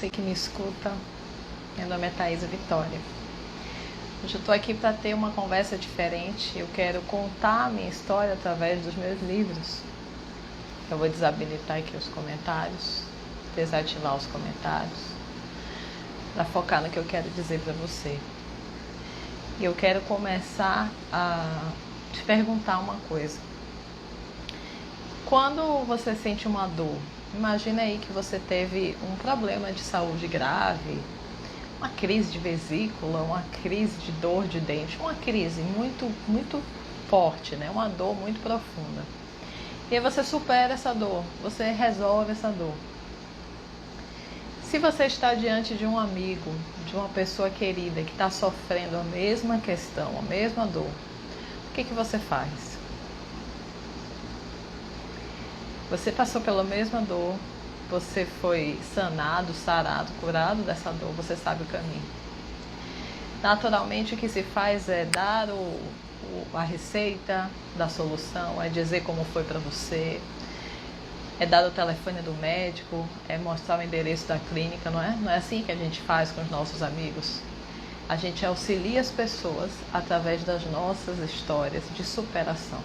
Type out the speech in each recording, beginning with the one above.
você que me escuta. Meu nome é Thaisa Vitória. Hoje eu estou aqui para ter uma conversa diferente. Eu quero contar a minha história através dos meus livros. Eu vou desabilitar aqui os comentários, desativar os comentários, para focar no que eu quero dizer para você. E eu quero começar a te perguntar uma coisa. Quando você sente uma dor, imagina aí que você teve um problema de saúde grave, uma crise de vesícula, uma crise de dor de dente, uma crise muito forte, né? Uma dor muito profunda. E aí você supera essa dor, você resolve essa dor. Se você está diante de um amigo, de uma pessoa querida que está sofrendo a mesma questão, a mesma dor, o que você faz? Você passou pela mesma dor, você foi sanado, sarado, curado dessa dor, você sabe o caminho. Naturalmente o que se faz é dar a receita da solução, é dizer como foi para você, é dar o telefone do médico, é mostrar o endereço da clínica, não é? Não é assim que a gente faz com os nossos amigos. A gente auxilia as pessoas através das nossas histórias de superação.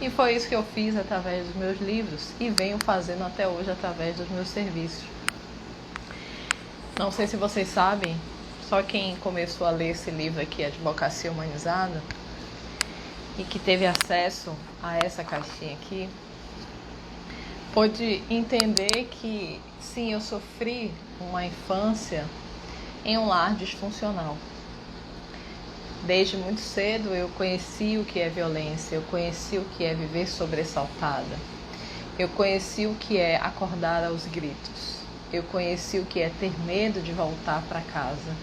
E foi isso que eu fiz através dos meus livros e venho fazendo até hoje através dos meus serviços. Não sei se vocês sabem, só quem começou a ler esse livro aqui, Advocacia Humanizada, e que teve acesso a essa caixinha aqui, pôde entender que sim, eu sofri uma infância em um lar disfuncional. Desde muito cedo eu conheci o que é violência, eu conheci o que é viver sobressaltada, eu conheci o que é acordar aos gritos, eu conheci o que é ter medo de voltar para casa,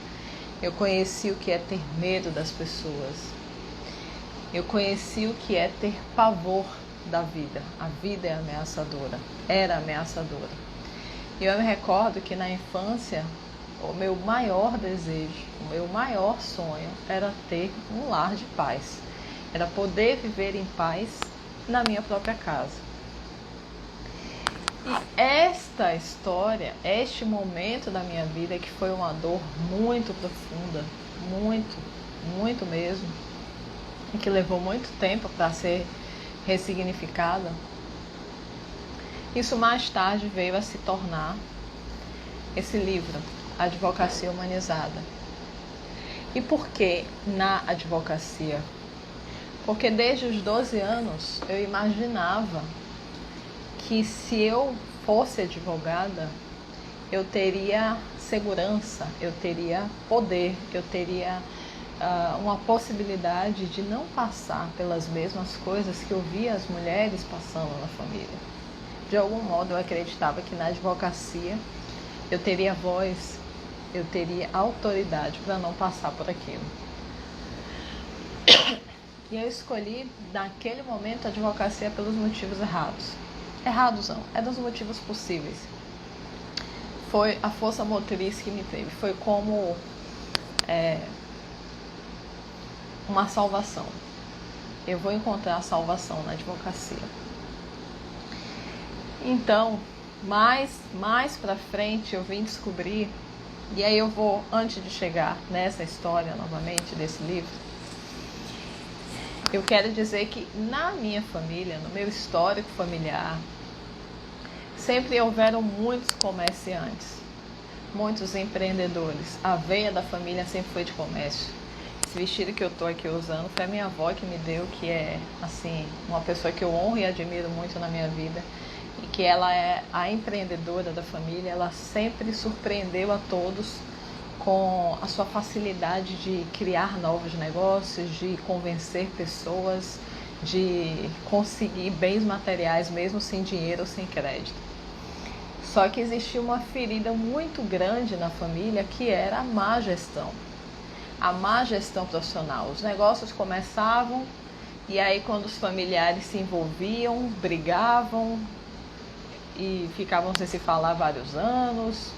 eu conheci o que é ter medo das pessoas, eu conheci o que é ter pavor da vida. A vida é ameaçadora, era ameaçadora. E eu me recordo que na infância o meu maior desejo, o meu maior sonho era ter um lar de paz. Era poder viver em paz na minha própria casa. E esta história, este momento da minha vida que foi uma dor muito profunda, muito mesmo, e que levou muito tempo para ser ressignificada, isso mais tarde veio a se tornar esse livro, Advocacia Humanizada. E por que na advocacia? Porque desde os 12 anos eu imaginava que se eu fosse advogada, eu teria segurança, eu teria poder, eu teria uma possibilidade de não passar pelas mesmas coisas que eu via as mulheres passando na família. De algum modo eu acreditava que na advocacia eu teria voz, eu teria autoridade para não passar por aquilo. E eu escolhi, naquele momento, a advocacia pelos motivos errados. Errados não, é dos motivos possíveis. Foi a força motriz que me teve, foi como uma salvação. Eu vou encontrar a salvação na advocacia. Então, mais pra frente eu vim descobrir, e aí eu vou, antes de chegar nessa história novamente desse livro, eu quero dizer que na minha família, no meu histórico familiar, sempre houveram muitos comerciantes, muitos empreendedores. A veia da família sempre foi de comércio. Esse vestido que eu tô aqui usando foi a minha avó que me deu, que é assim, uma pessoa que eu honro e admiro muito na minha vida. E que ela é a empreendedora da família, ela sempre surpreendeu a todos com a sua facilidade de criar novos negócios, de convencer pessoas, de conseguir bens materiais mesmo sem dinheiro ou sem crédito. Só que existia uma ferida muito grande na família que era a má gestão profissional. Os negócios começavam e aí quando os familiares se envolviam, brigavam, e ficavam sem se falar vários anos,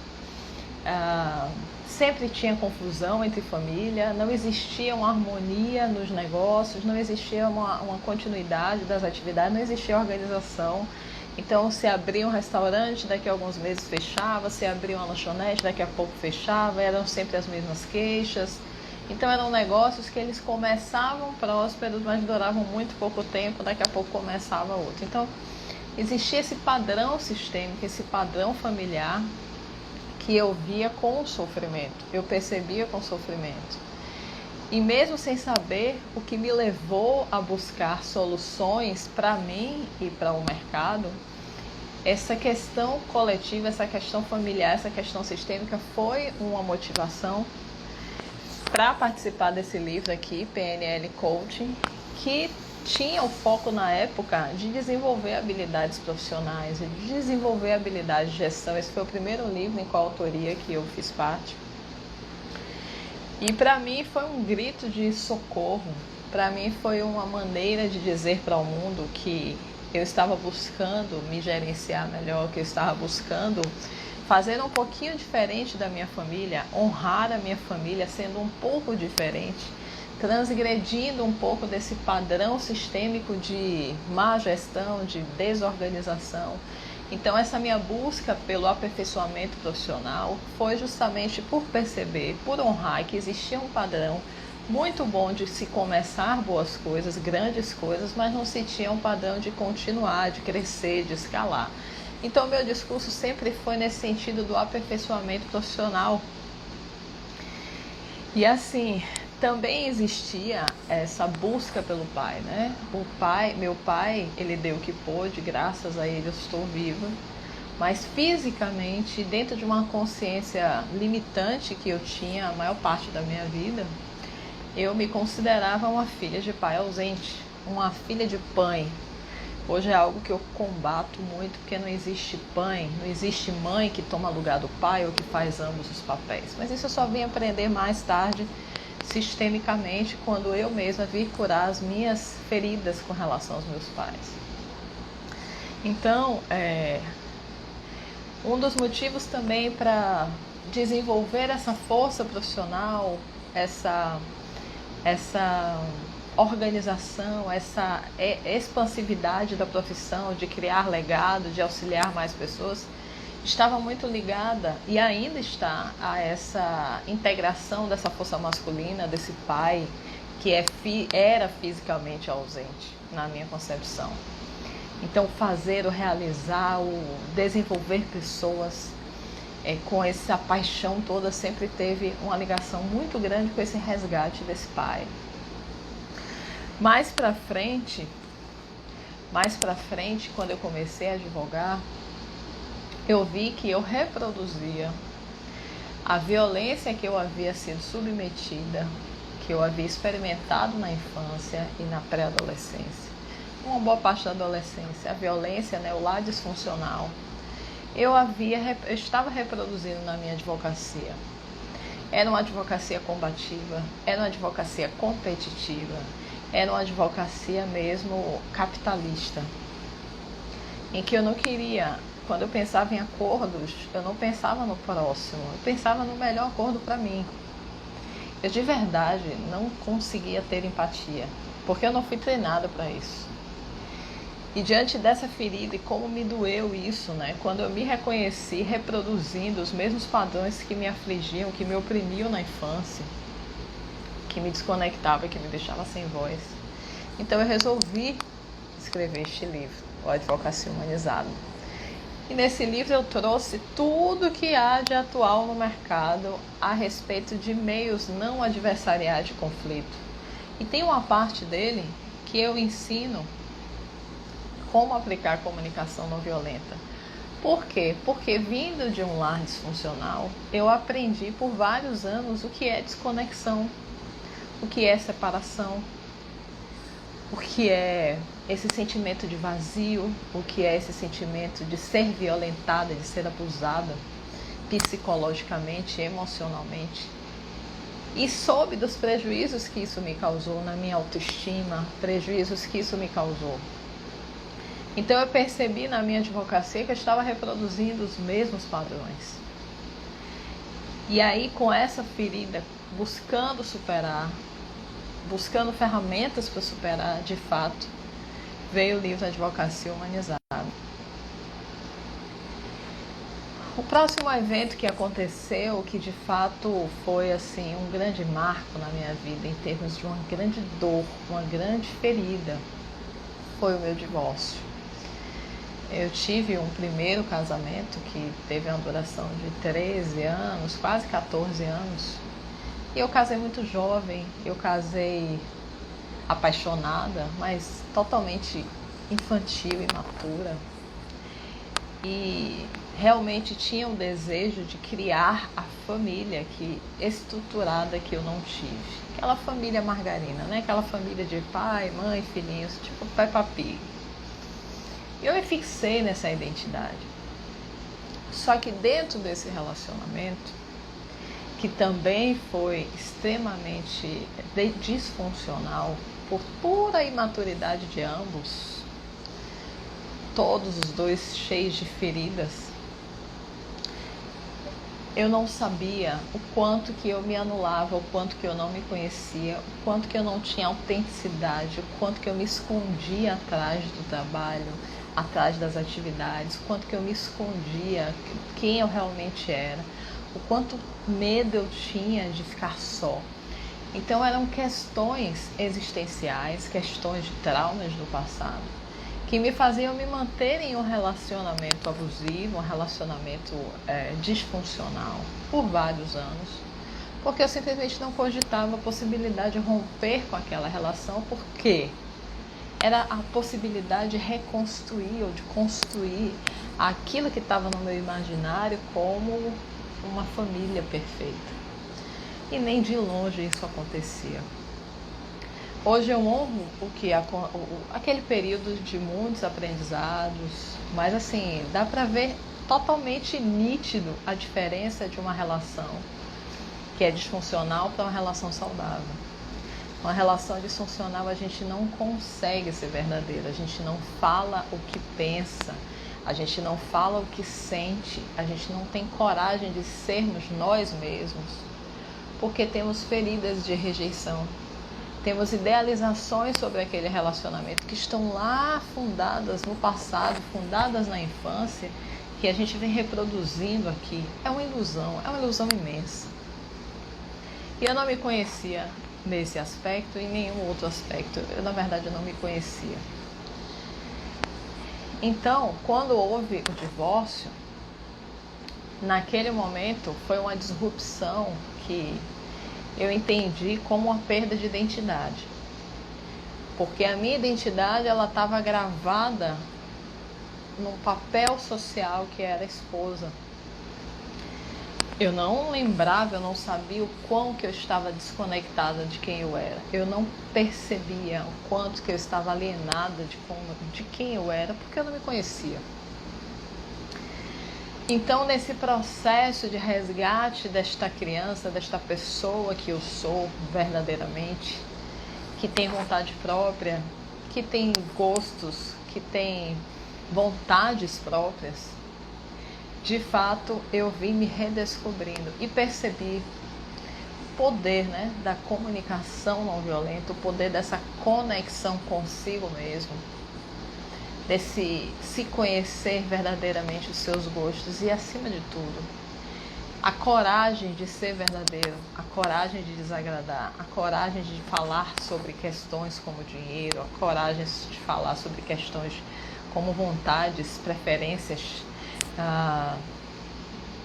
sempre tinha confusão entre família, não existia uma harmonia nos negócios, não existia uma continuidade das atividades, não existia organização. Então, se abria um restaurante, daqui a alguns meses fechava, se abria uma lanchonete, daqui a pouco fechava, eram sempre as mesmas queixas. Então, eram negócios que eles começavam prósperos, mas duravam muito pouco tempo, daqui a pouco começava outro. Então, existia esse padrão sistêmico, esse padrão familiar que eu via com o sofrimento, eu percebia com o sofrimento. E mesmo sem saber, o que me levou a buscar soluções para mim e para o mercado, essa questão coletiva, essa questão familiar, essa questão sistêmica foi uma motivação para participar desse livro aqui, PNL Coaching, que tinha o foco na época de desenvolver habilidades profissionais, de desenvolver habilidades de gestão. Esse foi o primeiro livro em coautoria que eu fiz parte. E para mim foi um grito de socorro, para mim foi uma maneira de dizer para o mundo que eu estava buscando me gerenciar melhor, que eu estava buscando fazer um pouquinho diferente da minha família, honrar a minha família sendo um pouco diferente, transgredindo um pouco desse padrão sistêmico de má gestão, de desorganização. Então, essa minha busca pelo aperfeiçoamento profissional foi justamente por perceber, por honrar que existia um padrão muito bom de se começar boas coisas, grandes coisas, mas não se tinha um padrão de continuar, de crescer, de escalar. Então, meu discurso sempre foi nesse sentido do aperfeiçoamento profissional. E assim, também existia essa busca pelo pai, né? Meu pai, ele deu o que pôde, graças a ele eu estou viva, mas fisicamente, dentro de uma consciência limitante que eu tinha a maior parte da minha vida, eu me considerava uma filha de pai ausente, uma filha de mãe. Hoje é algo que eu combato muito, porque não existe mãe, não existe mãe que toma lugar do pai ou que faz ambos os papéis. Mas isso eu só vim aprender mais tarde, sistemicamente, quando eu mesma vi curar as minhas feridas com relação aos meus pais. Então, um dos motivos também para desenvolver essa força profissional, essa organização, essa expansividade da profissão, de criar legado, de auxiliar mais pessoas, estava muito ligada e ainda está a essa integração dessa força masculina, desse pai que era fisicamente ausente na minha concepção. Então, fazer, o realizar, o desenvolver pessoas com essa paixão toda sempre teve uma ligação muito grande com esse resgate desse pai. Mais pra frente, quando eu comecei a advogar, eu vi que eu reproduzia a violência que eu havia sido submetida, que eu havia experimentado na infância e na pré-adolescência. Uma boa parte da adolescência, a violência, né, o lar disfuncional, eu estava reproduzindo na minha advocacia. Era uma advocacia combativa, era uma advocacia competitiva, era uma advocacia mesmo capitalista, em que eu não queria, quando eu pensava em acordos, eu não pensava no próximo, eu pensava no melhor acordo para mim. Eu de verdade não conseguia ter empatia, porque eu não fui treinada para isso. E diante dessa ferida e como me doeu isso, né? Quando eu me reconheci reproduzindo os mesmos padrões que me afligiam, que me oprimiam na infância, que me desconectava, que me deixava sem voz. Então eu resolvi escrever este livro, O Advocacia Humanizada. E nesse livro eu trouxe tudo que há de atual no mercado a respeito de meios não adversariais de conflito. E tem uma parte dele que eu ensino como aplicar comunicação não violenta. Por quê? Porque vindo de um lar disfuncional, eu aprendi por vários anos o que é desconexão, o que é separação, o que é esse sentimento de vazio, o que é esse sentimento de ser violentada, de ser abusada psicologicamente, emocionalmente. E soube dos prejuízos que isso me causou na minha autoestima, prejuízos que isso me causou. Então eu percebi na minha advocacia que eu estava reproduzindo os mesmos padrões. E aí, com essa ferida, buscando superar, buscando ferramentas para superar, de fato, veio o livro Advocacia Humanizada. próximo evento que aconteceu, que de fato foi assim um grande marco na minha vida, em termos de uma grande dor, uma grande ferida, foi o meu divórcio. Eu tive um primeiro casamento que teve uma duração de 13 anos, quase 14 anos. E eu casei muito jovem, eu casei apaixonada, mas totalmente infantil, imatura. E realmente tinha um desejo de criar a família estruturada que eu não tive. Aquela família margarina, né? Aquela família de pai, mãe, filhinhos, tipo Peppa Pig. Eu me fixei nessa identidade. Só que dentro desse relacionamento, que também foi extremamente disfuncional, por pura imaturidade de ambos, todos os dois cheios de feridas, eu não sabia o quanto que eu me anulava, o quanto que eu não me conhecia, o quanto que eu não tinha autenticidade, o quanto que eu me escondia atrás do trabalho, atrás das atividades, o quanto que eu me escondia quem eu realmente era, o quanto medo eu tinha de ficar só. Então eram questões existenciais, questões de traumas do passado, que me faziam me manter em um relacionamento abusivo, um relacionamento disfuncional por vários anos, porque eu simplesmente não cogitava a possibilidade de romper com aquela relação, porque era a possibilidade de reconstruir ou de construir aquilo que estava no meu imaginário como uma família perfeita. E nem de longe isso acontecia. Hoje eu honro aquele período de muitos aprendizados, mas assim, dá para ver totalmente nítido a diferença de uma relação que é disfuncional para uma relação saudável. Uma relação disfuncional a gente não consegue ser verdadeira, a gente não fala o que pensa, a gente não fala o que sente, a gente não tem coragem de sermos nós mesmos, porque temos feridas de rejeição. Temos idealizações sobre aquele relacionamento que estão lá fundadas no passado, fundadas na infância, que a gente vem reproduzindo aqui. É uma ilusão imensa. E eu não me conhecia nesse aspecto e em nenhum outro aspecto. Na verdade, eu não me conhecia. Então, quando houve o divórcio, naquele momento foi uma disrupção que eu entendi como uma perda de identidade. Porque a minha identidade ela estava gravada num papel social que era esposa. Eu não lembrava, eu não sabia o quão que eu estava desconectada de quem eu era. Eu não percebia o quanto que eu estava alienada de quem eu era, porque eu não me conhecia. Então, nesse processo de resgate desta criança, desta pessoa que eu sou verdadeiramente, que tem vontade própria, que tem gostos, que tem vontades próprias, de fato eu vim me redescobrindo e percebi o poder, né, da comunicação não violenta, o poder dessa conexão consigo mesmo, desse se conhecer verdadeiramente os seus gostos e, acima de tudo, a coragem de ser verdadeiro, a coragem de desagradar, a coragem de falar sobre questões como dinheiro, a coragem de falar sobre questões como vontades, preferências,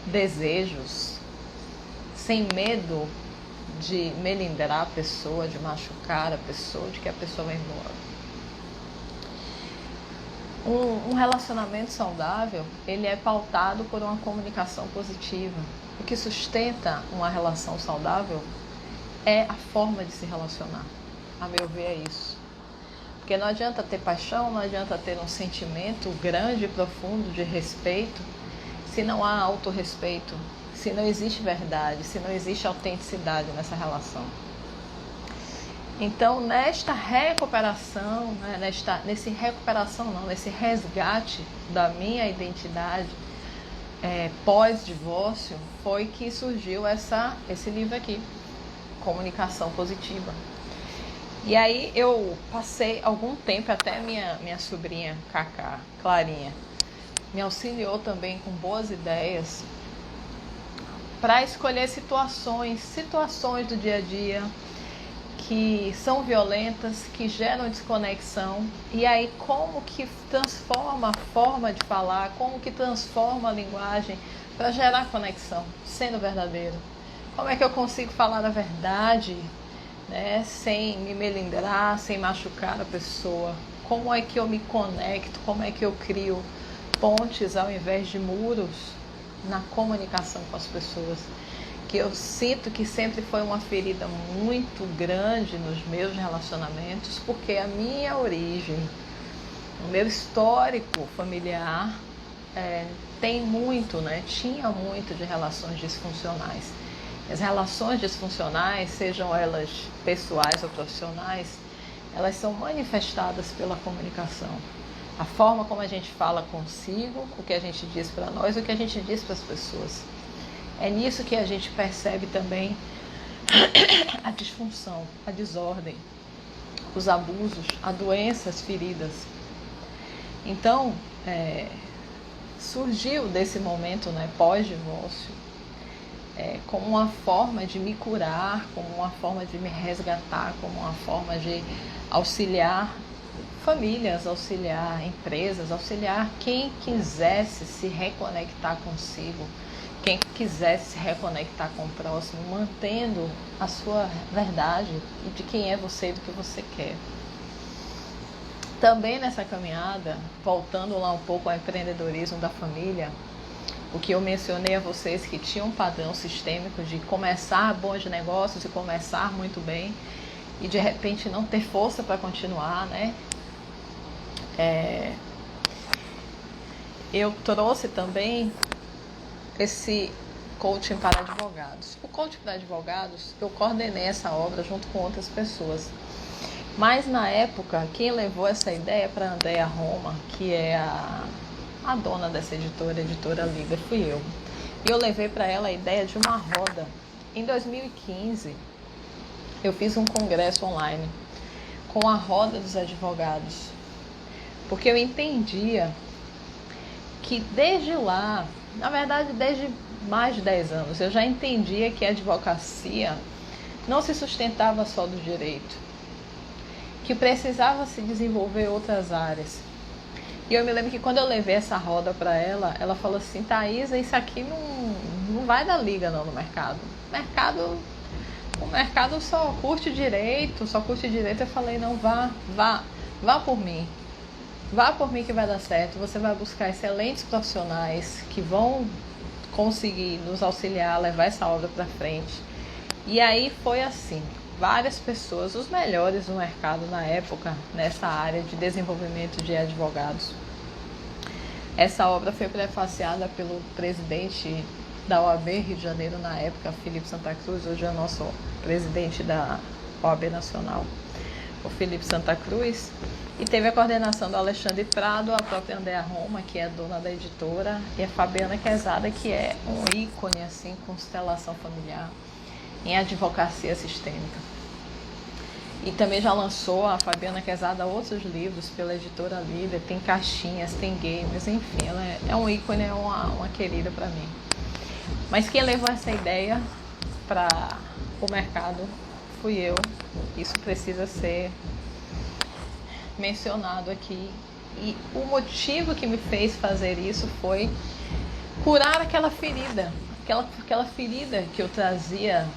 desejos, sem medo de melindrar a pessoa, de machucar a pessoa, de que a pessoa vai embora. Um relacionamento saudável, ele é pautado por uma comunicação positiva. O que sustenta uma relação saudável é a forma de se relacionar. A meu ver, é isso. Porque não adianta ter paixão, não adianta ter um sentimento grande e profundo de respeito, se não há autorrespeito, se não existe verdade, se não existe autenticidade nessa relação. Então, nesta recuperação, né, nesse resgate da minha identidade pós-divórcio, foi que surgiu esse livro aqui, Comunicação Positiva. E aí eu passei algum tempo, até minha sobrinha Cacá, Clarinha, me auxiliou também com boas ideias para escolher situações do dia a dia que são violentas, que geram desconexão, e aí como que transforma a forma de falar, como que transforma a linguagem para gerar conexão, sendo verdadeiro. Como é que eu consigo falar a verdade, né, sem me melindrar, sem machucar a pessoa? Como é que eu me conecto, como é que eu crio pontes ao invés de muros na comunicação com as pessoas? Que eu sinto que sempre foi uma ferida muito grande nos meus relacionamentos, porque a minha origem, o meu histórico familiar tem muito, né? Tinha muito de relações disfuncionais. As relações disfuncionais, sejam elas pessoais ou profissionais, elas são manifestadas pela comunicação. A forma como a gente fala consigo, o que a gente diz para nós, o que a gente diz para as pessoas. É nisso que a gente percebe também a disfunção, a desordem, os abusos, as doenças, feridas. Então, surgiu desse momento, né, pós-divórcio, como uma forma de me curar, como uma forma de me resgatar, como uma forma de auxiliar famílias, auxiliar empresas, auxiliar quem quisesse se reconectar consigo, quem quisesse se reconectar com o próximo, mantendo a sua verdade e de quem é você e do que você quer. Também nessa caminhada, voltando lá um pouco ao empreendedorismo da família, o que eu mencionei a vocês que tinha um padrão sistêmico de começar bons negócios e começar muito bem e de repente não ter força para continuar, né? Eu trouxe também esse coaching para advogados. O coaching para advogados, eu coordenei essa obra junto com outras pessoas. Mas na época, quem levou essa ideia para a Andrea Roma, que é a dona dessa editora, a editora Liga, fui eu. E eu levei para ela a ideia de uma roda. Em 2015, eu fiz um congresso online com a roda dos advogados. Porque eu entendia que desde lá, na verdade desde mais de 10 anos, eu já entendia que a advocacia não se sustentava só do direito, que precisava se desenvolver outras áreas. E eu me lembro que quando eu levei essa roda para ela, ela falou assim: Thaisa, isso aqui não vai dar liga não no mercado. O mercado só curte direito. Eu falei: não, vá por mim. Vá por mim que vai dar certo. Você vai buscar excelentes profissionais que vão conseguir nos auxiliar a levar essa obra para frente. E aí foi assim, várias pessoas, os melhores do mercado na época, nessa área de desenvolvimento de advogados. Essa obra foi prefaciada pelo presidente da OAB Rio de Janeiro na época, Felipe Santa Cruz, hoje é o nosso presidente da OAB Nacional, o Felipe Santa Cruz. E teve a coordenação do Alexandre Prado, a própria Andrea Roma, que é dona da editora, e a Fabiana Quezada, que é um ícone, assim, constelação familiar em advocacia sistêmica. E também já lançou a Fabiana Quezada outros livros pela editora Líder, tem caixinhas, tem games, enfim, ela é um ícone, é uma querida para mim. Mas quem levou essa ideia para o mercado fui eu. Isso precisa ser mencionado aqui. E o motivo que me fez fazer isso foi curar aquela ferida, aquela ferida que eu trazia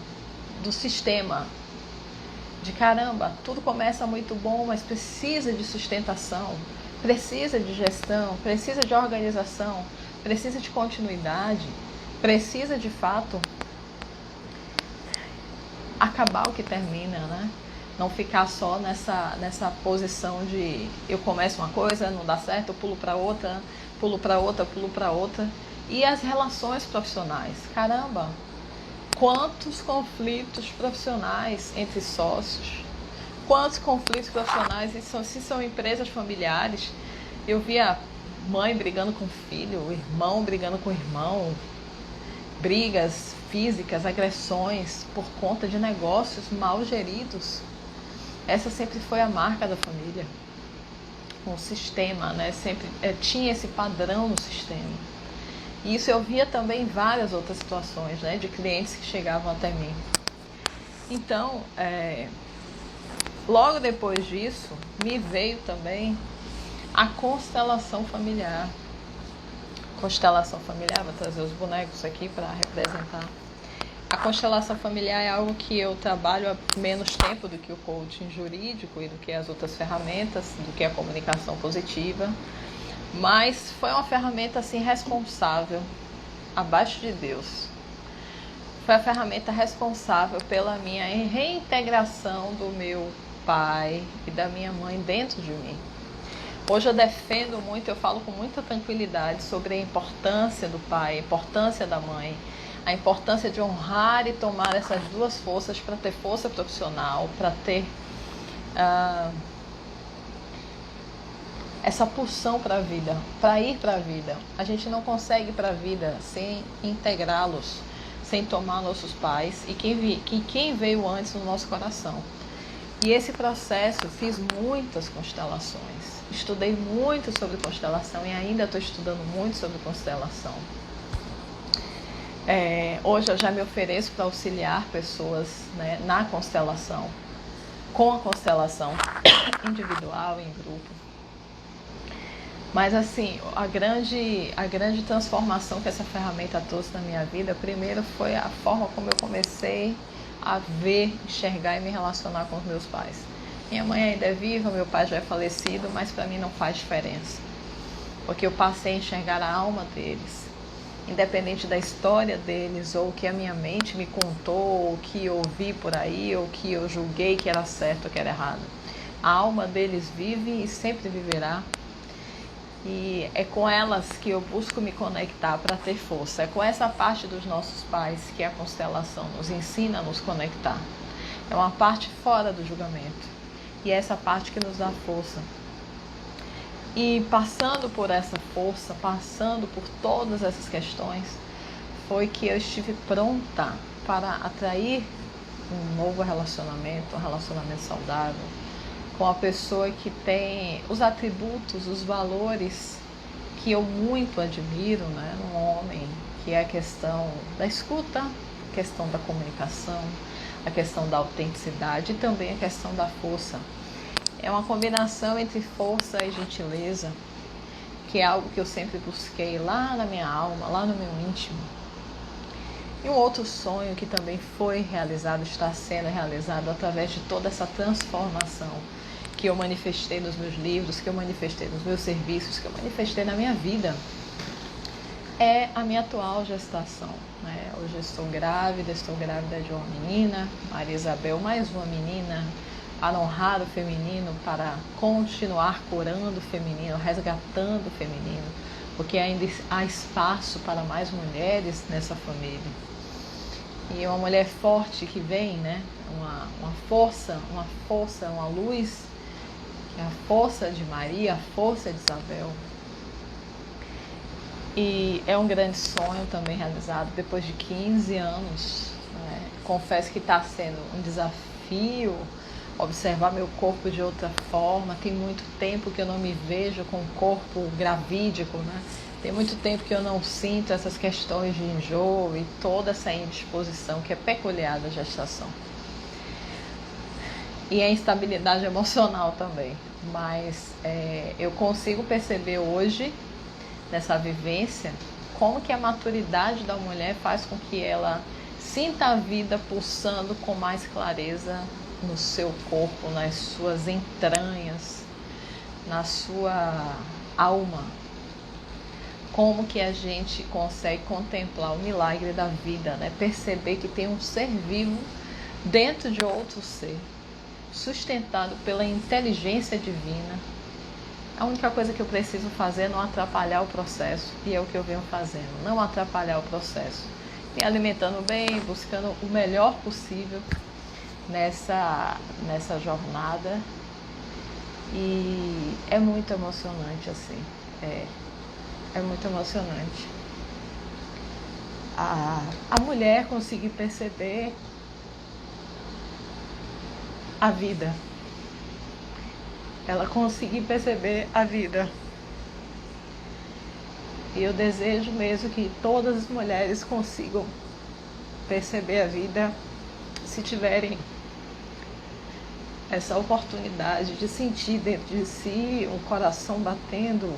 do sistema, de caramba, tudo começa muito bom, mas precisa de sustentação, precisa de gestão, precisa de organização, precisa de continuidade, precisa de fato acabar o que termina, né? Não ficar só nessa posição de eu começo uma coisa, não dá certo, eu pulo para outra, pulo para outra, pulo para outra. E as relações profissionais, caramba, quantos conflitos profissionais entre sócios, quantos conflitos profissionais, se são empresas familiares. Eu via mãe brigando com filho, irmão brigando com irmão, brigas físicas, agressões por conta de negócios mal geridos. Essa sempre foi a marca da família. com o sistema, né? Sempre tinha esse padrão no sistema. E isso eu via também em várias outras situações, né? De clientes que chegavam até mim. Então, logo depois disso, me veio também a constelação familiar. Constelação familiar, vou trazer os bonecos aqui para representar. A constelação familiar é algo que eu trabalho há menos tempo do que o coaching jurídico e do que as outras ferramentas, do que a comunicação positiva. Mas foi uma ferramenta assim responsável, abaixo de Deus. Foi a ferramenta responsável pela minha reintegração do meu pai e da minha mãe dentro de mim. Hoje eu defendo muito, eu falo com muita tranquilidade sobre a importância do pai, a importância da mãe, a importância de honrar e tomar essas duas forças para ter força profissional, para ter essa pulsão para a vida, para ir para a vida. A gente não consegue ir para a vida sem integrá-los, sem tomar nossos pais e quem veio antes no nosso coração. E esse processo, fiz muitas constelações, estudei muito sobre constelação e ainda estou estudando muito sobre constelação. Hoje eu já me ofereço para auxiliar pessoas, né, na constelação, com a constelação individual, em grupo. Mas assim, a grande transformação que essa ferramenta trouxe na minha vida, primeiro foi a forma como eu comecei a ver, enxergar e me relacionar com os meus pais. Minha mãe ainda é viva, meu pai já é falecido, mas para mim não faz diferença. Porque eu passei a enxergar a alma deles. Independente da história deles, ou o que a minha mente me contou, ou o que eu ouvi por aí, ou o que eu julguei que era certo ou que era errado. A alma deles vive e sempre viverá. E é com elas que eu busco me conectar para ter força. É com essa parte dos nossos pais que a constelação nos ensina a nos conectar. É uma parte fora do julgamento. E é essa parte que nos dá força. E passando por essa força, passando por todas essas questões, foi que eu estive pronta para atrair um novo relacionamento, um relacionamento saudável, com a pessoa que tem os atributos, os valores que eu muito admiro, né, num homem, que é a questão da escuta, a questão da comunicação, a questão da autenticidade e também a questão da força. É uma combinação entre força e gentileza, que é algo que eu sempre busquei lá na minha alma, lá no meu íntimo. E um outro sonho que também foi realizado, está sendo realizado através de toda essa transformação que eu manifestei nos meus livros, que eu manifestei nos meus serviços, que eu manifestei na minha vida, é a minha atual gestação, né? Hoje eu estou grávida de uma menina, Maria Isabel, mais uma menina, para honrar o feminino, para continuar curando o feminino, resgatando o feminino, porque ainda há espaço para mais mulheres nessa família. E é uma mulher forte que vem, né? Uma força, uma luz, que é a força de Maria, a força de Isabel. E é um grande sonho também realizado depois de 15 anos. Né? Confesso que está sendo um desafio observar meu corpo de outra forma. Tem muito tempo que eu não me vejo com o corpo gravídico, né? Tem muito tempo que eu não sinto essas questões de enjoo e toda essa indisposição que é peculiar da gestação. E a instabilidade emocional também. Mas eu consigo perceber hoje, nessa vivência, como que a maturidade da mulher faz com que ela sinta a vida pulsando com mais clareza no seu corpo, nas suas entranhas, na sua alma. Como que a gente consegue contemplar o milagre da vida, né? Perceber que tem um ser vivo dentro de outro ser, sustentado pela inteligência divina. A única coisa que eu preciso fazer é não atrapalhar o processo, e é o que eu venho fazendo, não atrapalhar o processo, me alimentando bem, buscando o melhor possível nessa jornada. E é muito emocionante, assim, é muito emocionante. A mulher conseguir perceber a vida ela conseguir perceber a vida. E eu desejo mesmo que todas as mulheres consigam perceber a vida, se tiverem essa oportunidade de sentir dentro de si um coração batendo,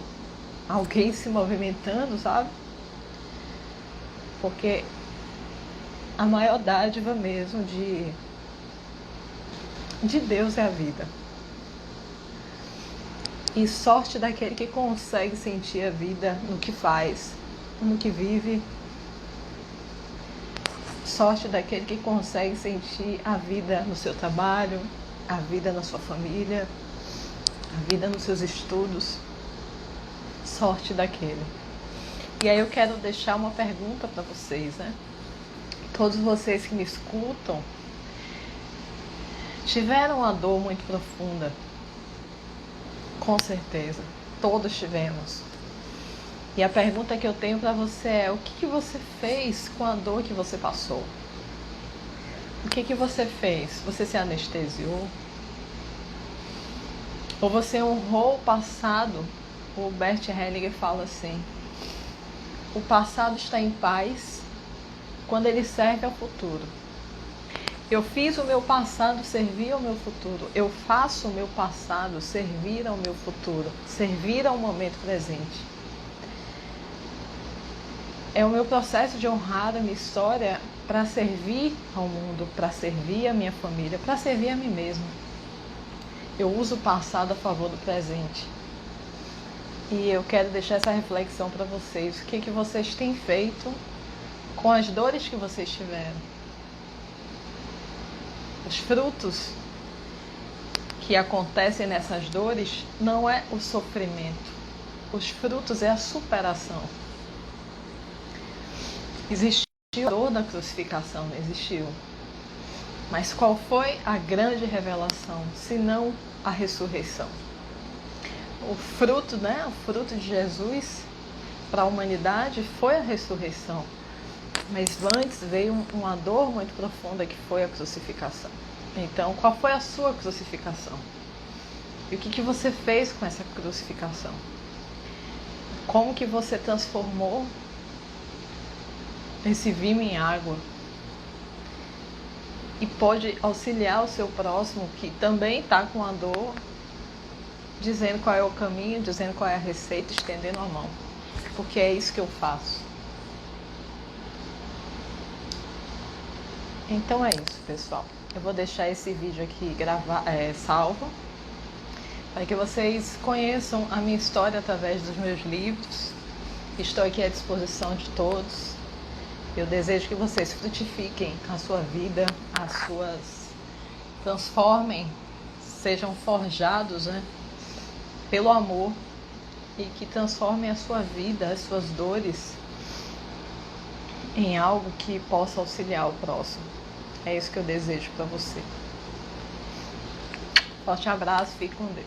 alguém se movimentando, sabe? Porque a maior dádiva mesmo de Deus é a vida. E sorte daquele que consegue sentir a vida no que faz, no que vive. Sorte daquele que consegue sentir a vida no seu trabalho, a vida na sua família, a vida nos seus estudos. Sorte daquele. E aí eu quero deixar uma pergunta para vocês, né? Todos vocês que me escutam tiveram uma dor muito profunda. Com certeza, todos tivemos. E a pergunta que eu tenho para você é: o que você fez com a dor que você passou? O que você fez? Você se anestesiou? Ou você honrou o passado? O Bert Hellinger fala assim: o passado está em paz quando ele serve ao futuro. Eu fiz o meu passado servir ao meu futuro. Eu faço o meu passado servir ao meu futuro, servir ao momento presente. É o meu processo de honrar a minha história para servir ao mundo, para servir a minha família, para servir a mim mesmo. Eu uso o passado a favor do presente. E eu quero deixar essa reflexão para vocês. O que vocês têm feito com as dores que vocês tiveram? Os frutos que acontecem nessas dores não é o sofrimento. Os frutos é a superação. Existiu a dor da crucificação, não existiu. Mas qual foi a grande revelação, se não a ressurreição? O fruto, né? O fruto de Jesus para a humanidade foi a ressurreição. Mas antes veio uma dor muito profunda que foi a crucificação. Então, qual foi a sua crucificação? E o que você fez com essa crucificação? Como que você transformou esse vinho em água? E pode auxiliar o seu próximo que também está com a dor, dizendo qual é o caminho, dizendo qual é a receita, estendendo a mão. Porque é isso que eu faço. Então é isso, pessoal. Eu vou deixar esse vídeo aqui salvo, para que vocês conheçam a minha história através dos meus livros. Estou aqui à disposição de todos. Eu desejo que vocês frutifiquem a sua vida, transformem, sejam forjados, né, pelo amor, e que transformem a sua vida, as suas dores, em algo que possa auxiliar o próximo. É isso que eu desejo para você. Forte abraço, fique com Deus.